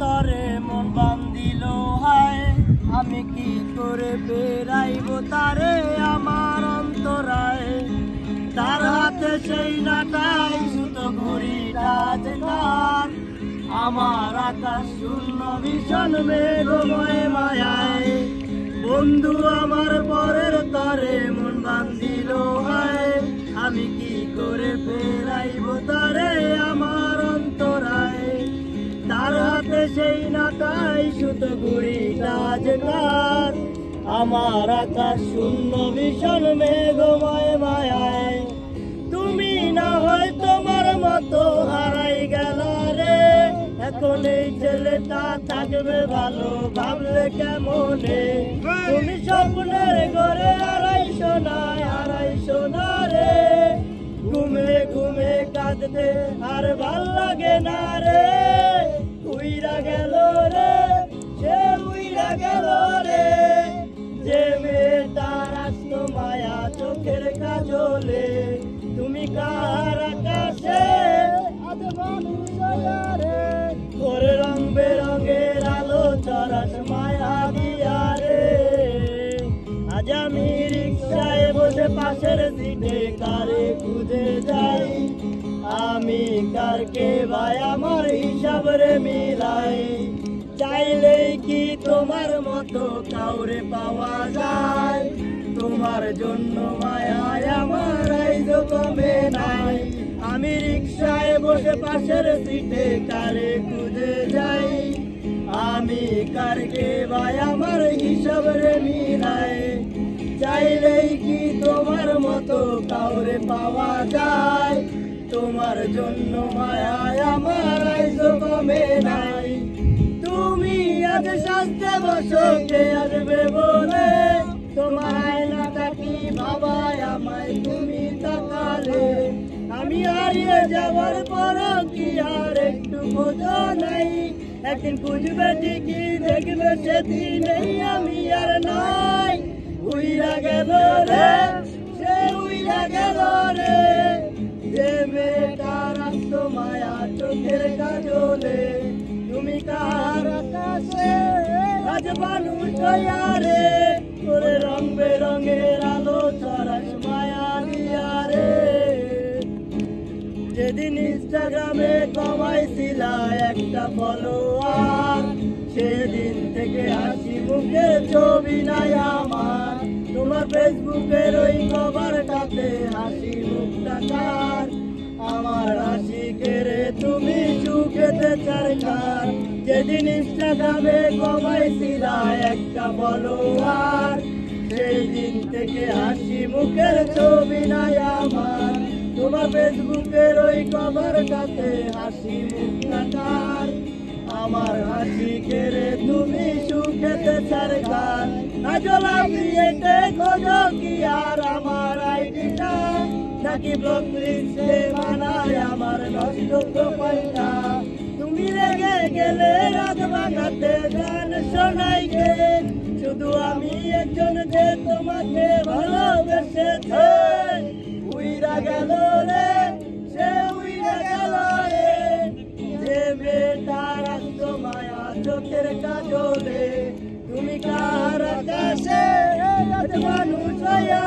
তরে মন বান্ধিল হায়, আমি কি করে বেড়াইব তারে আমার অন্তরায়। তার হাতে সেই নাটাই সুতো ঘুড়িটা যে তার, আমার আকাশ শূন্য ভীষণ মেঘময় মায়ায়। বন্ধু আমার পরের তরে মন বান্ধিল হায়, আমি কি করে ফেরাইব তারে আমার অন্তরায়। তার হাতে সেই নাটাই সুতো ঘুড়িটা যে তার, আমার আকাশ শূন্য ভীষণ মেঘময় মায়ায়। তুমি না হয় তোমার মতো হারাই গেল রে, এখন এই ছেলেটা থাকবে ভালো ভাবলে কেমনে। তুমি স্বপ্নের ঘরে আড়াইশো না রে, ঘুমে ঘুমে কাঁদতে আর ভাল লাগে না রে। উইরা গেল রে, সে উইরা গেল রে, যে মেয়েটার আসত মায়া চোখের কাজলে। তুমি কার আকাশে আজ মানুষ রে, ওরে রং বেরঙের আলো চরস মায়া দিয়া রে। আজ আমি রিক্সায় বসে পাশের সিটে কারে খুঁজে যাই, আমি কারকে ভাই আমার হিসাব রে মিলাই। চাইলেই কি তোমার মতো কাউরে পাওয়া যায়, তোমার জন্য মায়ায় আমার আইজ কমে নাই। আমি রিক্সায় বসে পাশের সিটে কারে খুঁজে যাই, আমি কারকে ভাই আমার হিসাব রে মিলাই। চাইলেই কি তোমার মতো কাউরে পাওয়া যায়, তোমার জন্য মায়ায় আমার আইজ কমে নাই। তুমি আজ সাজতে বসো কে আসবে বলে, তোমার আয়নাটা কি ভাবায় আমায় তুমি তাকালে। আমি হারিয়ে যাওয়ার পর কি আর একটু খোঁজো নাই, একদিন খুঁজবে ঠিকই দেখবে সেদিনেই আমি আর নাই। উইরা গেল রে, সে উইরা গেল রে, যে মেয়েটার আসত মায়া চোখের কাজলে। তুমি কার আকাশে আজ মানুষ হইয়া রে, ওরে রং বেরঙের আলো চরস মায়া দিয়া রে। যেদিন ইনস্টাগ্রামে কমাইছিলা একটা ফলোয়ার, সেদিন থেকে হাসি মুখে ছবি নাই আমার। তোমার ফেসবুকের ওই কভারটাতে হাসি মুখটা কার, আমার হাসি কেড়ে তুমি সুখেতে চারকার। যেদিন ইনস্টাগ্রামে কমাইছিলা একটা ফলোয়ার, সেই দিন থেকে হাসি মুখের ছবি নাই আমার। তোমার ফেসবুকের ওই কভারটাতে হাসি মুখটা কার, আমার হাসি কেড়ে তুমি সুখেতে চারকার। আজলা বিয়েতে খোঁজো কি আর আমার আইডিটা, নাকি ব্লক লিস্টে বানায় আমার নষ্ট প্রোফাইলটা। তুমি রেগে গেলে রাত ভাঙাতে গান শোনাই গে, শুধু আমি একজন যে তোমাকে ভালোবেসেছে। উইরা গেল রে, সে উইরা গেল রে, যে মেয়েটার আসত মায়া চোখের কাজলে। তুমি কার আকাশে আজ মানুষ হইয়া